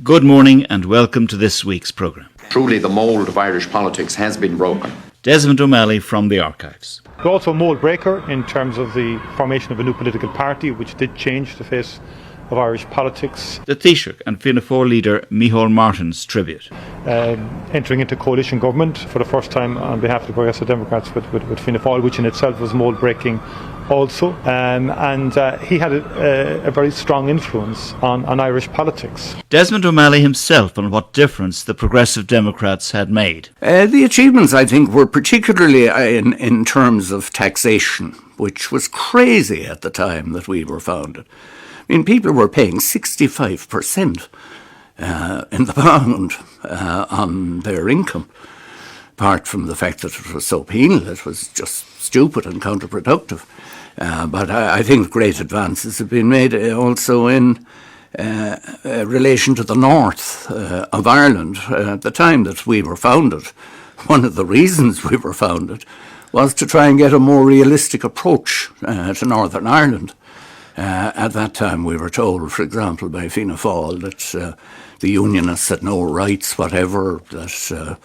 Good morning and welcome to this week's programme. Truly the mould of Irish politics has been broken. Desmond O'Malley from the Archives. But also a mould breaker in terms of the formation of a new political party, which did change the face of Irish politics. The Taoiseach and Fianna Fáil leader Micheál Martin's tribute. Entering into coalition government for the first time on behalf of the Progressive Democrats with Fianna Fáil, which in itself was mould breaking also. And he had a very strong influence on Irish politics. Desmond O'Malley himself on what difference the Progressive Democrats had made. The achievements, I think, were particularly in terms of taxation, which was crazy at the time that we were founded. I mean, people were paying 65% in the pound on their income, apart from the fact that it was so penal, it was just stupid and counterproductive. But I think great advances have been made also in relation to the north of Ireland. At the time that we were founded, one of the reasons we were founded was to try and get a more realistic approach to Northern Ireland. At that time we were told, for example, by Fianna Fáil that the Unionists had no rights whatever, that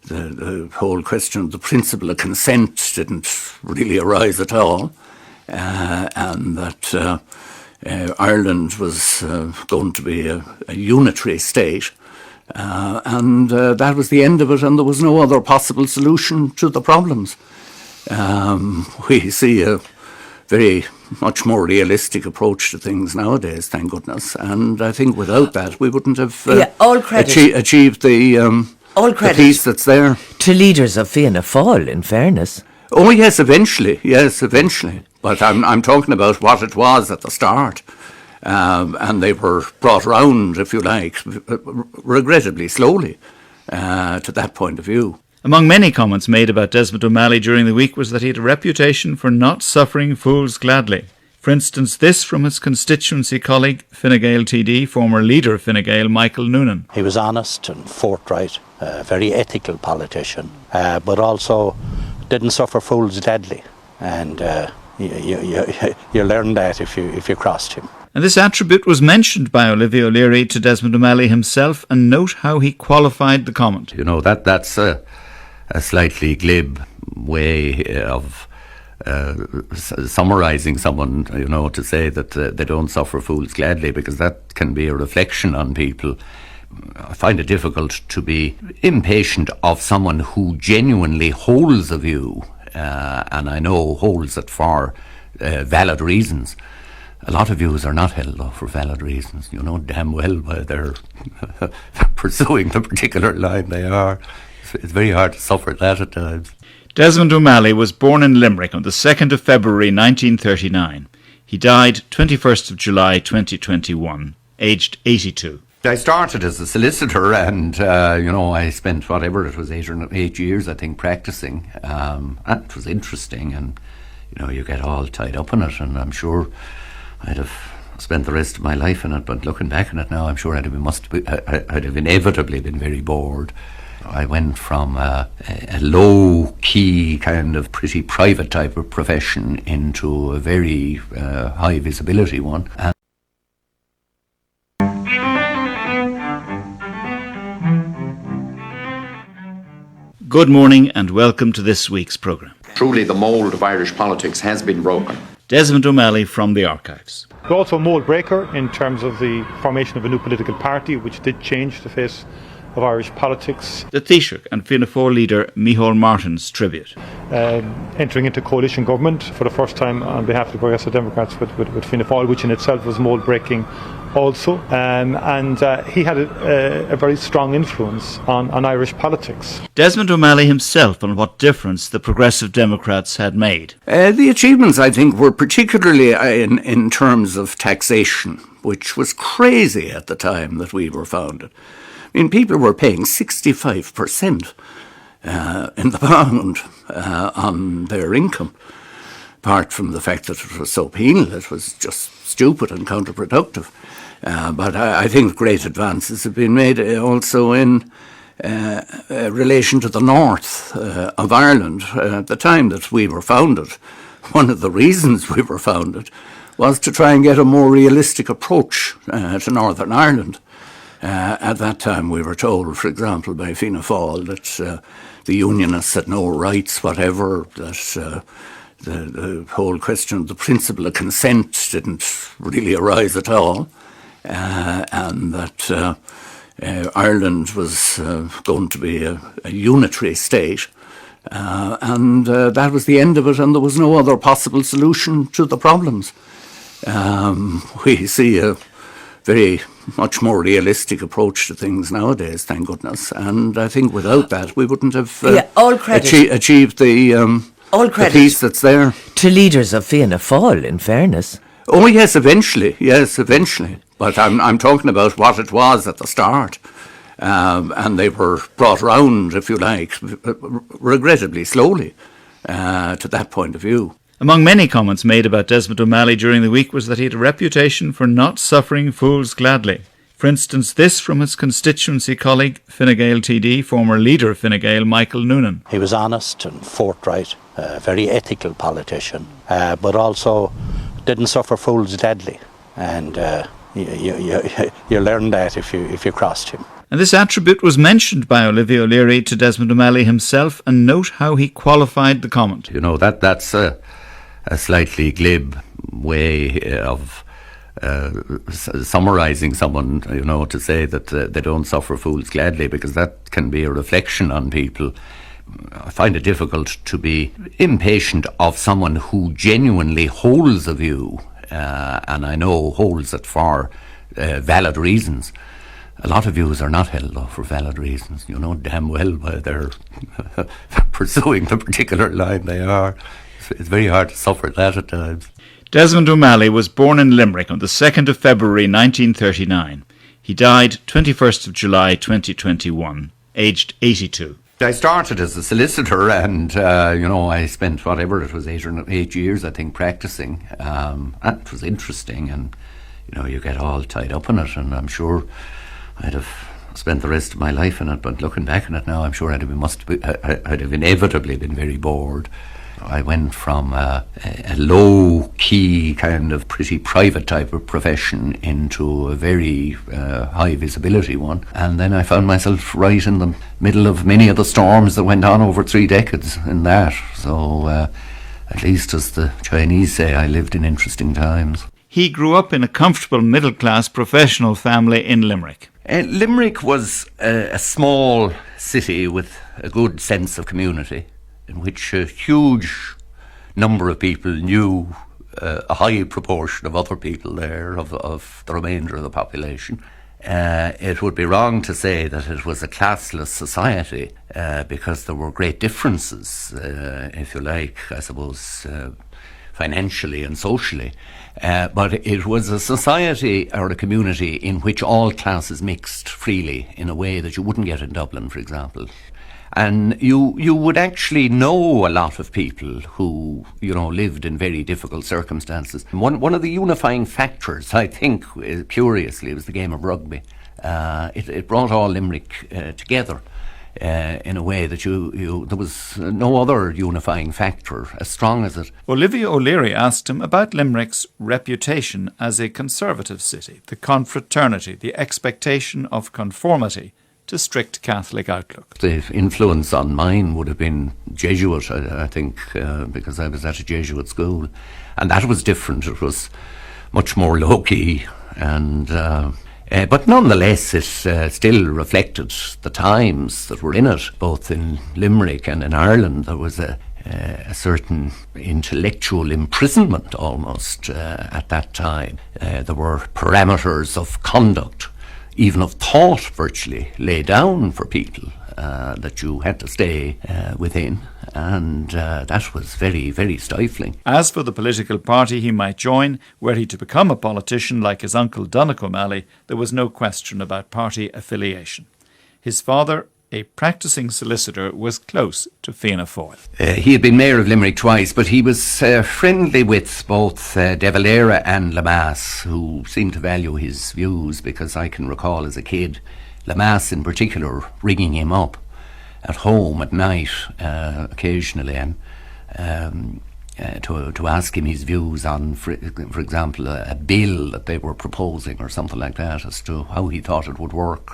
the whole question of the principle of consent didn't really arise at all, and that Ireland was going to be a unitary state, and that was the end of it, and there was no other possible solution to the problems. We see a very much more realistic approach to things nowadays, thank goodness. And I think without that, we wouldn't have achieved the peace that's there. To leaders of Fianna Fáil, in fairness. Oh yes, eventually. But I'm talking about what it was at the start. And they were brought round, if you like, regrettably slowly to that point of view. Among many comments made about Desmond O'Malley during the week was that he had a reputation for not suffering fools gladly. For instance, this from his constituency colleague, Fine Gael TD, former leader of Fine Gael, Michael Noonan. He was honest and forthright, a very ethical politician, but also didn't suffer fools gladly. And you learn that if you crossed him. And this attribute was mentioned by Olivia O'Leary to Desmond O'Malley himself, and note how he qualified the comment. You know, that's a slightly glib way of summarising someone, you know, to say that they don't suffer fools gladly, because that can be a reflection on people. I find it difficult to be impatient of someone who genuinely holds a view, and I know holds it for valid reasons. A lot of views are not held though for valid reasons. You know damn well why they're pursuing the particular line they are. It's very hard to suffer that at times. Desmond O'Malley was born in Limerick on the 2nd of February 1939. He died 21st of July 2021, aged 82. I started as a solicitor and, I spent whatever it was, 8 years, I think, practising. And it was interesting and, you get all tied up in it, and I'm sure I'd have spent the rest of my life in it, but looking back on it now, I'm sure I'd have inevitably been very bored. I went from a low-key kind of pretty private type of profession into a very high visibility one. And Good morning and welcome to this week's programme. Truly the mould of Irish politics has been broken. Desmond O'Malley from the Archives. But also a mould breaker in terms of the formation of a new political party, which did change the face of Irish politics. The Taoiseach and Fianna Fáil leader Micheál Martin's tribute. Entering into coalition government for the first time on behalf of the Progressive Democrats with Fianna Fáil, which in itself was mould breaking also. And he had a very strong influence on Irish politics. Desmond O'Malley himself on what difference the Progressive Democrats had made. The achievements, I think, were particularly in terms of taxation, which was crazy at the time that we were founded. I mean, people were paying 65% in the pound on their income, apart from the fact that it was so penal, it was just stupid and counterproductive. But I think great advances have been made also in relation to the north of Ireland. At the time that we were founded, one of the reasons we were founded was to try and get a more realistic approach to Northern Ireland. At that time we were told, for example, by Fianna Fáil that the Unionists had no rights whatever, that the whole question of the principle of consent didn't really arise at all, and that Ireland was going to be a unitary state, and that was the end of it, and there was no other possible solution to the problems. We see a very much more realistic approach to things nowadays, thank goodness, and I think without that we wouldn't have achieved the peace that's there. To leaders of Fianna Fáil, in fairness. Oh yes, eventually. But I'm talking about what it was at the start. And they were brought round, if you like, regrettably slowly, to that point of view. Among many comments made about Desmond O'Malley during the week was that he had a reputation for not suffering fools gladly. For instance, this from his constituency colleague, Fine Gael TD, former leader of Fine Gael, Michael Noonan. He was honest and forthright, a very ethical politician, but also didn't suffer fools gladly. And you learn that if you crossed him. And this attribute was mentioned by Olivia O'Leary to Desmond O'Malley himself, and note how he qualified the comment. You know, that's a slightly glib way of summarising someone, you know, to say that they don't suffer fools gladly, because that can be a reflection on people. I find it difficult to be impatient of someone who genuinely holds a view, and I know holds it for valid reasons. A lot of views are not held, though, for valid reasons. You know damn well why they're pursuing the particular line they are. It's very hard to suffer that at times. Desmond O'Malley was born in Limerick on the 2nd of February 1939. He died 21st of July 2021, aged 82. I started as a solicitor, and I spent whatever it was 8 years, I think, practicing. It was interesting, and you get all tied up in it, and I'm sure I'd have spent the rest of my life in it, but looking back on it now, I'm sure I'd have inevitably been very bored. I went from a low-key kind of pretty private type of profession into a very high-visibility one, and then I found myself right in the middle of many of the storms that went on over 3 decades in that. So at least, as the Chinese say, I lived in interesting times. He grew up in a comfortable middle-class professional family in Limerick. Limerick was a small city with a good sense of community, in which a huge number of people knew a high proportion of other people there, of the remainder of the population. It would be wrong to say that it was a classless society, because there were great differences, if you like, I suppose, financially and socially. But it was a society or a community in which all classes mixed freely in a way that you wouldn't get in Dublin, for example. And you would actually know a lot of people who, lived in very difficult circumstances. One of the unifying factors, I think, curiously, was the game of rugby. It brought all Limerick together in a way that there was no other unifying factor as strong as it. Olivia O'Leary asked him about Limerick's reputation as a conservative city, the confraternity, the expectation of conformity to strict Catholic outlook. The influence on mine would have been Jesuit, I think, because I was at a Jesuit school, and that was different. It was much more low-key, and but nonetheless it still reflected the times that were in it, both in Limerick and in Ireland. There was a certain intellectual imprisonment almost at that time. There were parameters of conduct, even of thought, virtually laid down for people that you had to stay within, and that was very, very stifling. As for the political party he might join, were he to become a politician like his uncle Donogh O'Malley, there was no question about party affiliation. His father, a practising solicitor, was close to Fianna Fáil. He had been mayor of Limerick twice, but he was friendly with both De Valera and Lemass, who seemed to value his views, because I can recall as a kid Lemass in particular ringing him up at home at night occasionally, and to ask him his views on, for example, a bill that they were proposing or something like that, as to how he thought it would work.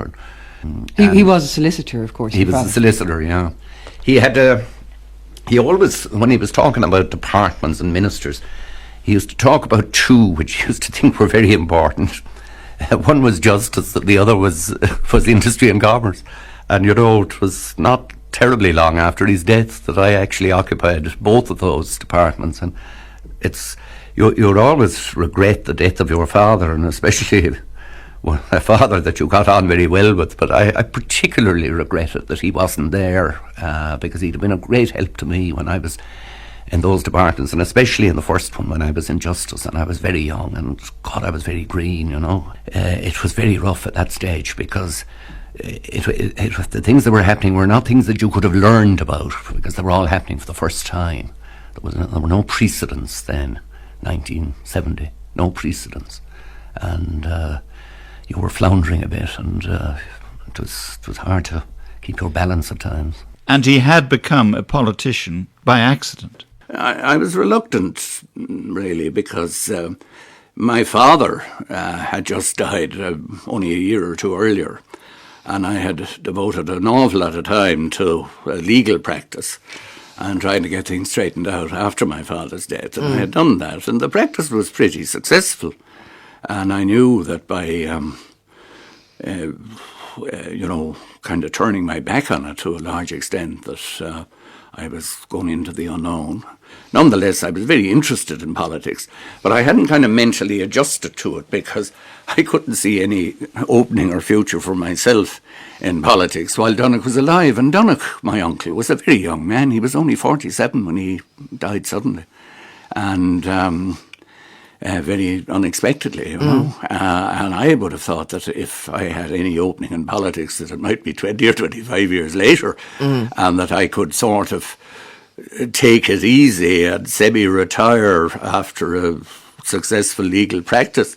He was a solicitor, of course. He was a solicitor, yeah. He had he always, when he was talking about departments and ministers, he used to talk about two which he used to think were very important. One was justice, and the other was industry and commerce. And it was not terribly long after his death that I actually occupied both of those departments. And you'd always regret the death of your father, and especially a father that you got on very well with. But I particularly regretted that he wasn't there, because he'd have been a great help to me when I was in those departments, and especially in the first one when I was in justice and I was very young, and God, I was very green, It was very rough at that stage, because the things that were happening were not things that you could have learned about, because they were all happening for the first time. There were no precedents then, 1970, no precedents. And you were floundering a bit, and it was hard to keep your balance at times. And he had become a politician by accident. I was reluctant, really, because my father had just died only a year or two earlier, and I had devoted an awful lot of time to legal practice and trying to get things straightened out after my father's death. And I had done that, and the practice was pretty successful. And I knew that by, kind of turning my back on it to a large extent, that I was going into the unknown. Nonetheless, I was very interested in politics, but I hadn't kind of mentally adjusted to it, because I couldn't see any opening or future for myself in politics while Donnoch was alive. And Donnoch, my uncle, was a very young man. He was only 47 when he died suddenly, and very unexpectedly, And I would have thought that if I had any opening in politics, that it might be 20 or 25 years later, and that I could sort of take it easy and semi-retire after a successful legal practice,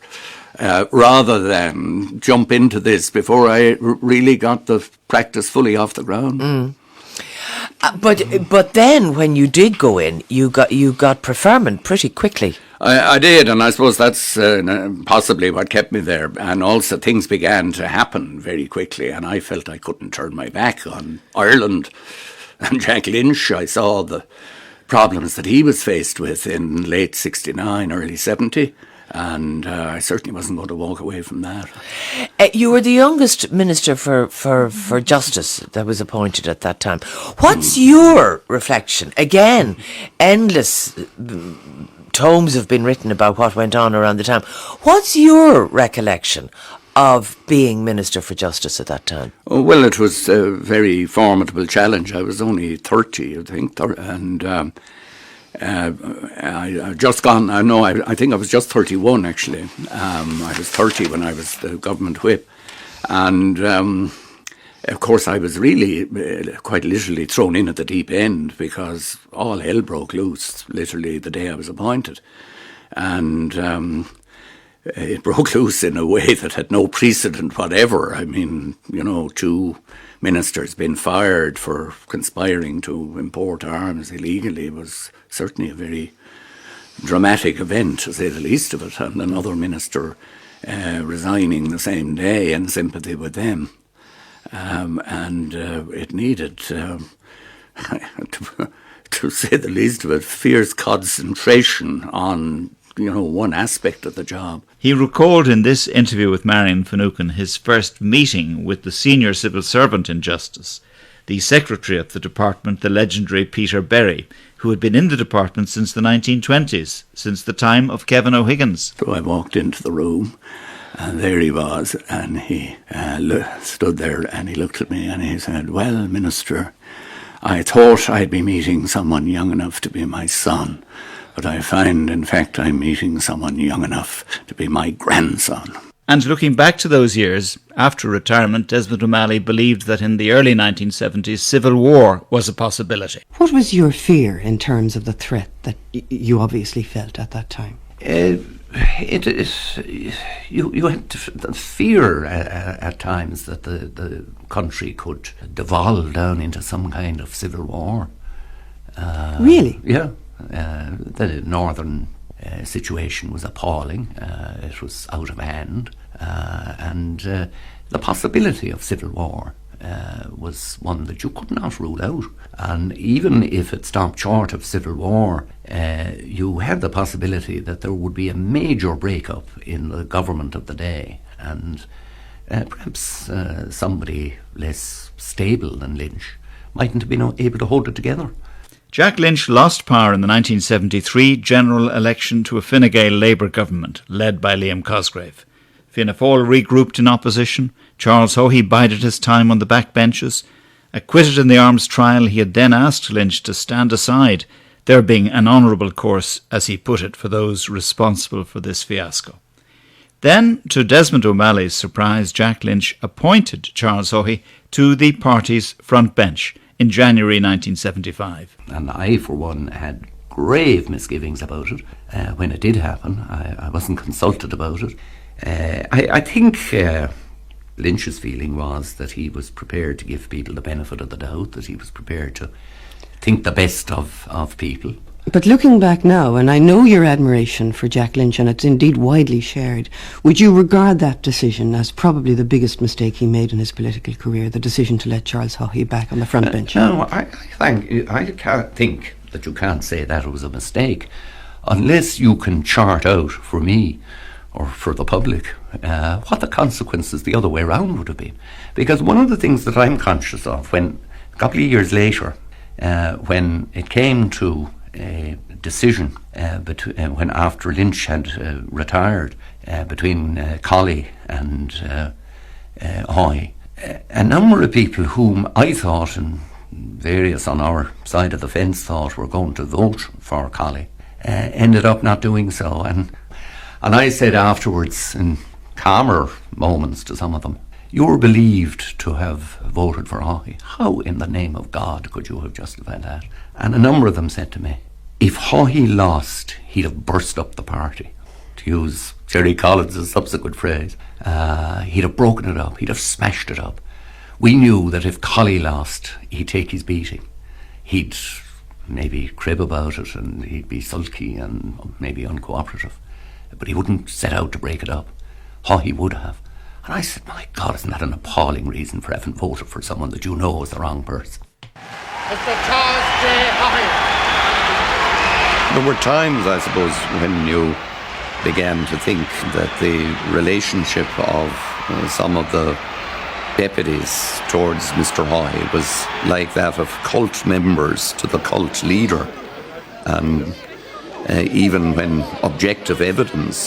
rather than jump into this before I really got the practice fully off the ground. But then when you did go in, you got preferment pretty quickly. I did, and I suppose that's possibly what kept me there. And also things began to happen very quickly, and I felt I couldn't turn my back on Ireland. And Jack Lynch, I saw the problems that he was faced with in late 69, early 70, and I certainly wasn't going to walk away from that. You were the youngest minister for justice that was appointed at that time. What's your reflection? Again, endless tomes have been written about what went on around the time. What's your recollection of being Minister for Justice at that time? Oh, well, it was a very formidable challenge. I was only 30, I think, and I just gone. I think I was just 31 actually. I was 30 when I was the government whip, and of course I was really quite literally thrown in at the deep end, because all hell broke loose literally the day I was appointed, and it broke loose in a way that had no precedent whatever. I mean, 2 ministers being fired for conspiring to import arms illegally was certainly a very dramatic event, to say the least of it, and another minister resigning the same day in sympathy with them. And it needed, to say the least of it, fierce concentration on one aspect of the job. He recalled in this interview with Marion Finucane his first meeting with the senior civil servant in Justice, the secretary of the department, the legendary Peter Berry, who had been in the department since the 1920s, since the time of Kevin O'Higgins. So I walked into the room, and there he was, and he stood there, and he looked at me and he said, "Well, Minister, I thought I'd be meeting someone young enough to be my son, but I find, in fact, I'm meeting someone young enough to be my grandson." And looking back to those years, after retirement, Desmond O'Malley believed that in the early 1970s, civil war was a possibility. What was your fear in terms of the threat that you obviously felt at that time? You had the fear at times that the country could devolve down into some kind of civil war. Really? Yeah. The northern situation was appalling. It was out of hand, and the possibility of civil war was one that you could not rule out. And even if it stopped short of civil war, you had the possibility that there would be a major breakup in the government of the day, and perhaps somebody less stable than Lynch mightn't have been able to hold it together. Jack Lynch lost power in the 1973 general election to a Fine Gael Labour government led by Liam Cosgrave. Fianna Fáil regrouped in opposition. Charles Haughey bided his time on the backbenches. Acquitted in the arms trial, he had then asked Lynch to stand aside, there being an honourable course, as he put it, for those responsible for this fiasco. Then, to Desmond O'Malley's surprise, Jack Lynch appointed Charles Haughey to the party's front bench in January 1975. And I, for one, had grave misgivings about it when it did happen. I wasn't consulted about it. I think Lynch's feeling was that he was prepared to give people the benefit of the doubt, that he was prepared to think the best of people. But looking back now, and I know your admiration for Jack Lynch, and it's indeed widely shared, would you regard that decision as probably the biggest mistake he made in his political career, the decision to let Charles Haughey back on the front bench? No, I can't think that you can't say that it was a mistake, unless you can chart out for me or for the public what the consequences the other way around would have been. Because one of the things that I'm conscious of, when a couple of years later, when it came to a decision when after Lynch had retired between Colley and Haughey, a number of people whom I thought, and various on our side of the fence thought, were going to vote for Colley ended up not doing so. And I said afterwards, in calmer moments to some of them, "You're believed to have voted for Haughey. How in the name of God could you have justified that?" And a number of them said to me, "If Haughey lost, he'd have burst up the party," to use Jerry Collins' subsequent phrase. He'd have broken it up, he'd have smashed it up. We knew that if Colley lost, he'd take his beating. He'd maybe crib about it, and he'd be sulky and maybe uncooperative, but he wouldn't set out to break it up. Haughey would have. And I said, my God, isn't that an appalling reason for having voted for someone that you know is the wrong person? Mr. Charles J. Haughey. There were times, I suppose, when you began to think that the relationship of some of the deputies towards Mr. Haughey was like that of cult members to the cult leader. And even when objective evidence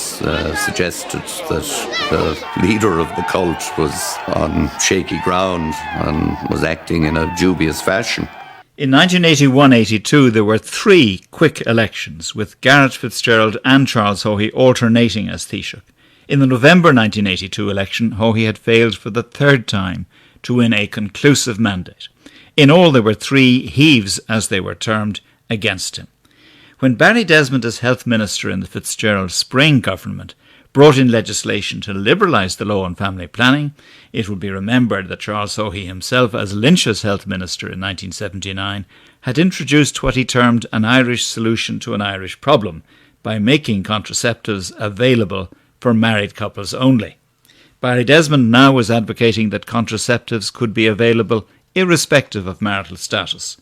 suggested that the leader of the cult was on shaky ground and was acting in a dubious fashion. In 1981-82, there were 3 quick elections, with Garrett Fitzgerald and Charles Haughey alternating as Taoiseach. In the November 1982 election, Haughey had failed for the 3rd time to win a conclusive mandate. In all, there were 3 heaves, as they were termed, against him. When Barry Desmond, as Health Minister in the Fitzgerald Spring government, brought in legislation to liberalise the law on family planning, it will be remembered that Charles Haughey himself, as Lynch's Health Minister in 1979, had introduced what he termed an Irish solution to an Irish problem by making contraceptives available for married couples only. Barry Desmond now was advocating that contraceptives could be available irrespective of marital status.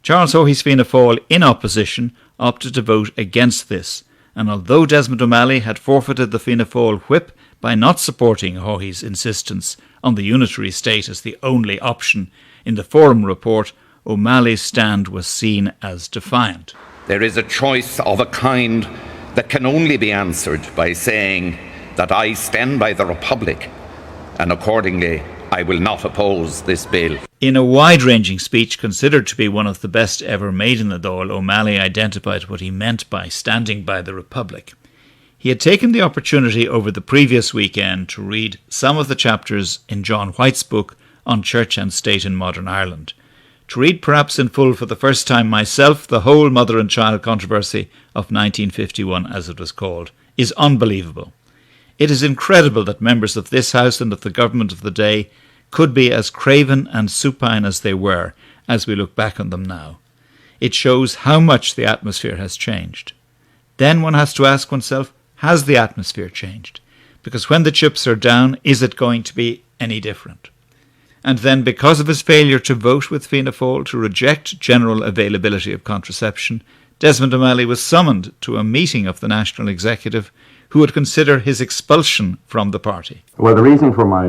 Charles Haughey's Fianna Fáil, in opposition, opted to vote against this, and although Desmond O'Malley had forfeited the Fianna Fáil whip by not supporting Haughey's insistence on the unitary state as the only option in the Forum report, O'Malley's stand was seen as defiant. There is a choice of a kind that can only be answered by saying that I stand by the Republic, and accordingly I will not oppose this bill. In a wide-ranging speech considered to be one of the best ever made in the Dáil, O'Malley identified what he meant by standing by the Republic. He had taken the opportunity over the previous weekend to read some of the chapters in John White's book on Church and State in Modern Ireland. To read perhaps in full for the first time myself the whole mother and child controversy of 1951, as it was called, is unbelievable. It is incredible that members of this House and of the government of the day could be as craven and supine as they were, as we look back on them now. It shows how much the atmosphere has changed. Then one has to ask oneself, has the atmosphere changed? Because when the chips are down, is it going to be any different? And then, because of his failure to vote with Fianna Fáil to reject general availability of contraception, Desmond O'Malley was summoned to a meeting of the National Executive who would consider his expulsion from the party. Well, the reason for my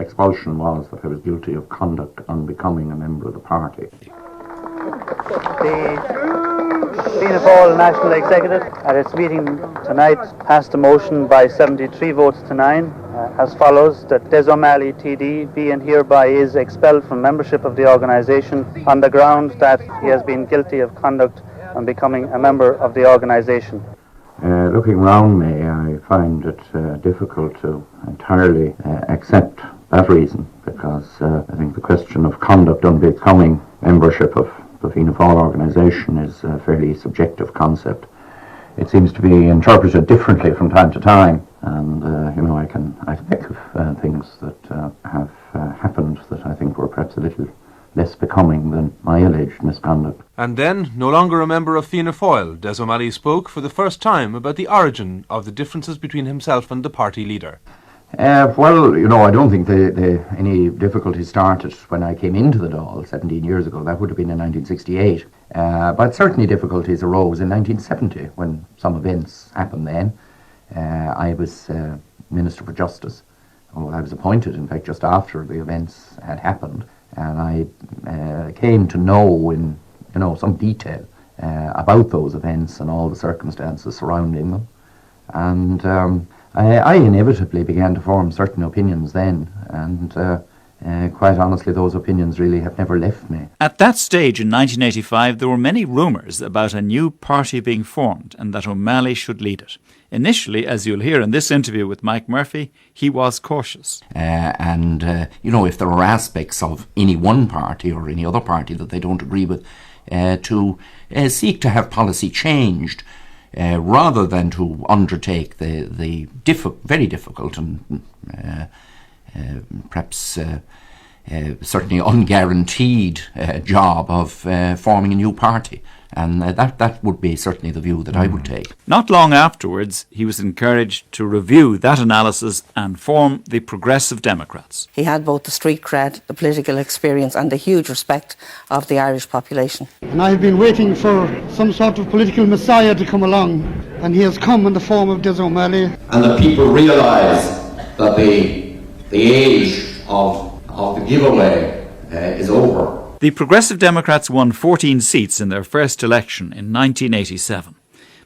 expulsion was that I was guilty of conduct unbecoming a member of the party. The Fianna Fáil National Executive at its meeting tonight passed a motion by 73 votes to 9 as follows, that Des O'Malley TD be and hereby is expelled from membership of the organisation on the ground that he has been guilty of conduct unbecoming a member of the organisation. Looking round me, I find it difficult to entirely accept that reason, because I think the question of conduct unbecoming membership of the Fianna Fáil organisation is a fairly subjective concept. It seems to be interpreted differently from time to time, and I can think of things that have happened that I think were perhaps a little less becoming than my alleged misconduct. And then, no longer a member of Fianna Fáil, Des O'Malley spoke for the first time about the origin of the differences between himself and the party leader. Well, I don't think any difficulty started when I came into the Dáil 17 years ago. That would have been in 1968. But certainly difficulties arose in 1970 when some events happened then. I was Minister for Justice. I was appointed, in fact, just after the events had happened. And I came to know in some detail about those events and all the circumstances surrounding them. And I inevitably began to form certain opinions then, and quite honestly, those opinions really have never left me. At that stage in 1985, there were many rumours about a new party being formed and that O'Malley should lead it. Initially, as you'll hear in this interview with Mike Murphy, he was cautious. If there are aspects of any one party or any other party that they don't agree with, to seek to have policy changed, rather than to undertake the very difficult and perhaps certainly unguaranteed job of forming a new party. And that would be certainly the view that I would take. Not long afterwards, he was encouraged to review that analysis and form the Progressive Democrats. He had both the street cred, the political experience and the huge respect of the Irish population. And I have been waiting for some sort of political messiah to come along, and he has come in the form of Des O'Malley. And that people realise that the age of the giveaway is over. The Progressive Democrats won 14 seats in their first election in 1987,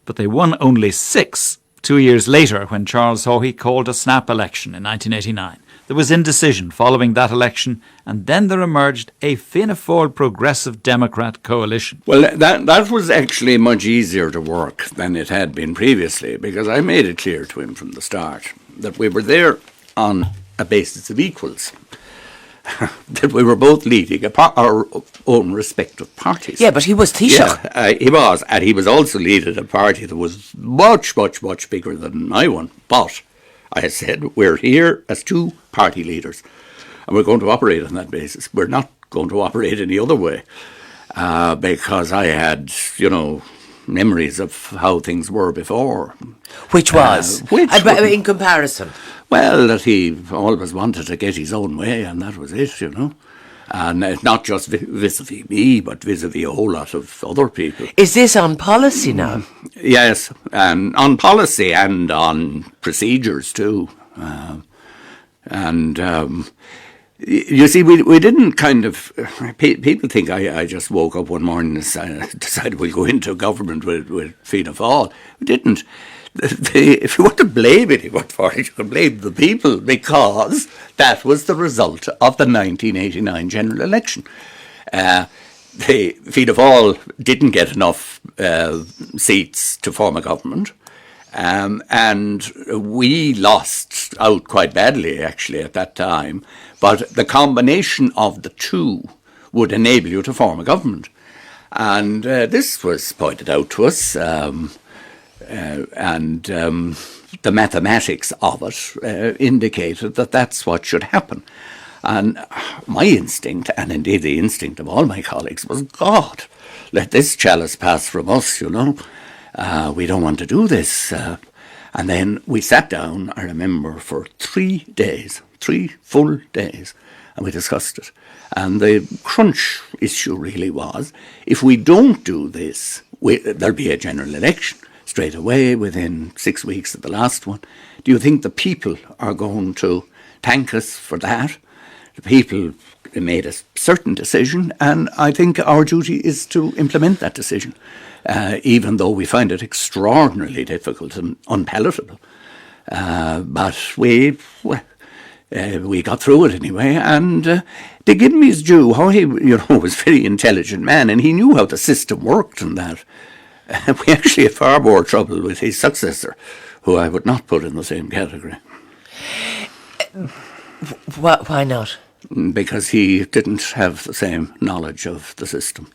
but they won only 6 2 years later when Charles Haughey called a snap election in 1989. There was indecision following that election, and then there emerged a Fianna Fáil Progressive Democrat coalition. Well, that was actually much easier to work than it had been previously, because I made it clear to him from the start that we were there on a basis of equals. That we were both leading our own respective parties. Yeah, but he was Taoiseach. Yeah, he was. And he was also leading a party that was much, much, much bigger than my one. But I said, we're here as two party leaders, and we're going to operate on that basis. We're not going to operate any other way. Because I had, memories of how things were before. Which was? In comparison? Well, that he always wanted to get his own way, and that was it, And not just vis-a-vis me, but vis-a-vis a whole lot of other people. Is this on policy now? Yes, and on policy and on procedures too. You see, we didn't kind of... People think I just woke up one morning and decided we'll go into government with Fianna Fáil. We didn't. If you want to blame anyone for it, you can blame the people, because that was the result of the 1989 general election. The Fianna Fáil didn't get enough seats to form a government. And we lost out quite badly, actually, at that time. But the combination of the two would enable you to form a government. And this was pointed out to us, the mathematics of it indicated that that's what should happen. And my instinct, and indeed the instinct of all my colleagues, was, God, let this chalice pass from us, you know. We don't want to do this. And then we sat down, I remember, for 3 days, 3 full days, and we discussed it. And the crunch issue really was, if we don't do this, there'll be a general election straight away within 6 weeks of the last one. Do you think the people are going to thank us for that? The people made a certain decision, and I think our duty is to implement that decision, even though we find it extraordinarily difficult and unpalatable. But we got through it anyway, and to give him his due, he was a very intelligent man, and he knew how the system worked and that. We actually had far more trouble with his successor, who I would not put in the same category. Why not? Because he didn't have the same knowledge of the system.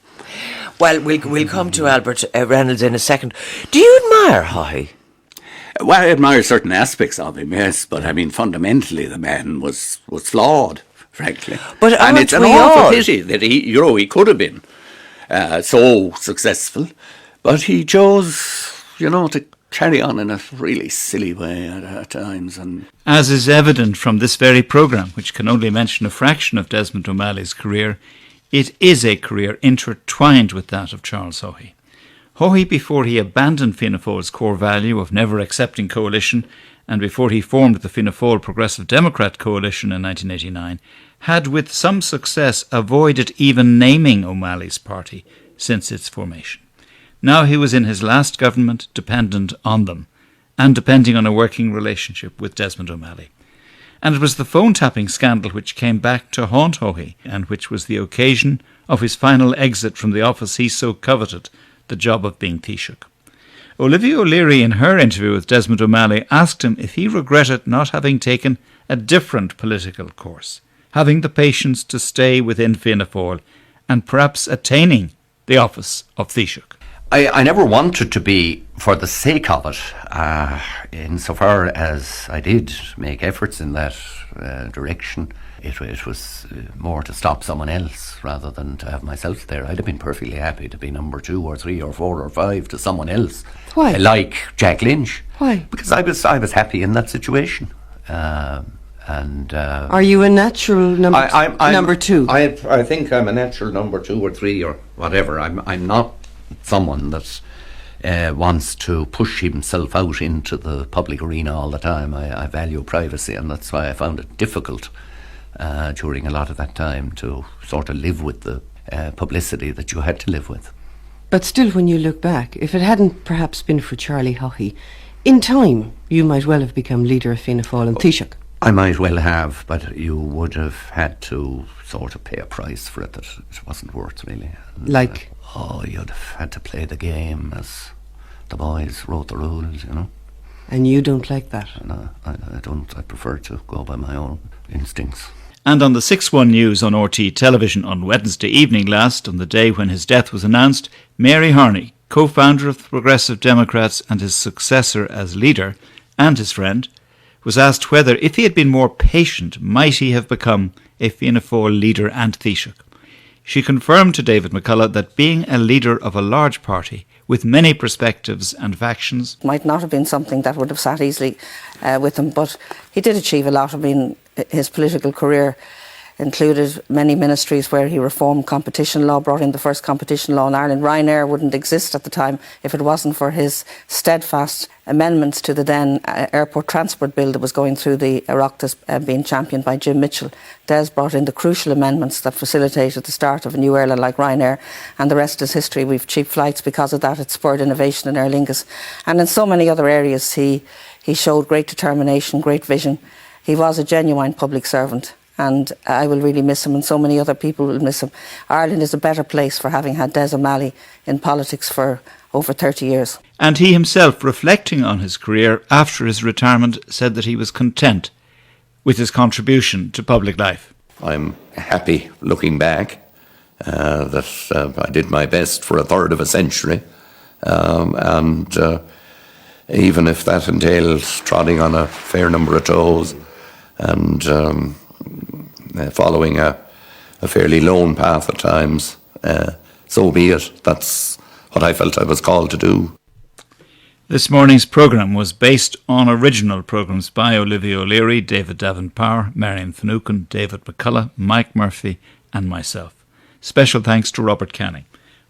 Well, we'll come to Albert Reynolds in a second. Do you admire Haughey? Well, I admire certain aspects of him, yes, but I mean, fundamentally, the man was flawed, frankly. But and it's an awful pity that he could have been so successful, but he chose, to carry on in a really silly way at times. And as is evident from this very programme, which can only mention a fraction of Desmond O'Malley's career, it is a career intertwined with that of Charles Haughey. Haughey, before he abandoned Fianna Fáil's core value of never accepting coalition, and before he formed the Fianna Fáil Progressive Democrat coalition in 1989, had with some success avoided even naming O'Malley's party since its formation. Now he was in his last government dependent on them, and depending on a working relationship with Desmond O'Malley. And it was the phone-tapping scandal which came back to haunt Haughey, and which was the occasion of his final exit from the office he so coveted, the job of being Taoiseach. Olivia O'Leary, in her interview with Desmond O'Malley, asked him if he regretted not having taken a different political course, having the patience to stay within Fianna Fáil, and perhaps attaining the office of Taoiseach. I never wanted to be for the sake of it, insofar as I did make efforts in that direction. It was more to stop someone else rather than to have myself there. I'd have been perfectly happy to be number 2 or 3 or 4 or 5 to someone else. Why? Like Jack Lynch. Why? Because I was happy in that situation. Are you a natural number 2? I think I'm a natural number 2 or 3 or whatever. I'm not someone that wants to push himself out into the public arena all the time. I value privacy, and that's why I found it difficult during a lot of that time to sort of live with the publicity that you had to live with. But still, when you look back, if it hadn't perhaps been for Charlie Haughey, in time you might well have become leader of Fianna Fáil and Taoiseach. I might well have, but you would have had to sort of pay a price for it that it wasn't worth, really. And, like? You'd have had to play the game as the boys wrote the rules, And you don't like that? No, I don't. I prefer to go by my own instincts. And on the 6-1 News on RT television on Wednesday evening last, on the day when his death was announced, Mary Harney, co-founder of the Progressive Democrats and his successor as leader, and his friend, was asked whether, if he had been more patient, might he have become a Fianna Fáil leader and Taoiseach. She confirmed to David McCullough that being a leader of a large party with many perspectives and factions might not have been something that would have sat easily with him, but he did achieve a lot. I mean, his political career included many ministries where he reformed competition law, brought in the first competition law in Ireland. Ryanair wouldn't exist at the time if it wasn't for his steadfast amendments to the then airport transport bill that was going through the Oireachtas, being championed by Jim Mitchell. Des brought in the crucial amendments that facilitated the start of a new airline like Ryanair, and the rest is history. We've cheap flights because of that. It spurred innovation in Aer Lingus. And in so many other areas he showed great determination, great vision. He was a genuine public servant, and I will really miss him, and so many other people will miss him. Ireland is a better place for having had Des O'Malley in politics for over 30 years. And he himself, reflecting on his career after his retirement, said that he was content with his contribution to public life. I'm happy looking back that I did my best for a third of a century, and even if that entails trotting on a fair number of toes and following a fairly lone path at times, so be it. That's what I felt I was called to do. This morning's programme was based on original programmes by Olivia O'Leary, David Davenport, Marion Finucane, David McCullough, Mike Murphy and myself. Special thanks to Robert Canning.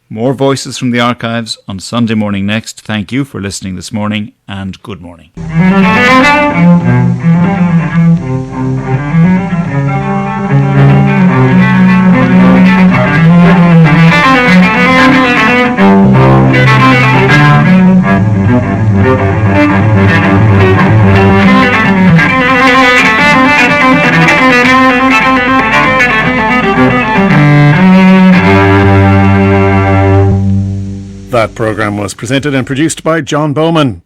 More voices from the archives on Sunday morning next. Thank you for listening this morning and good morning. That programme was presented and produced by John Bowman.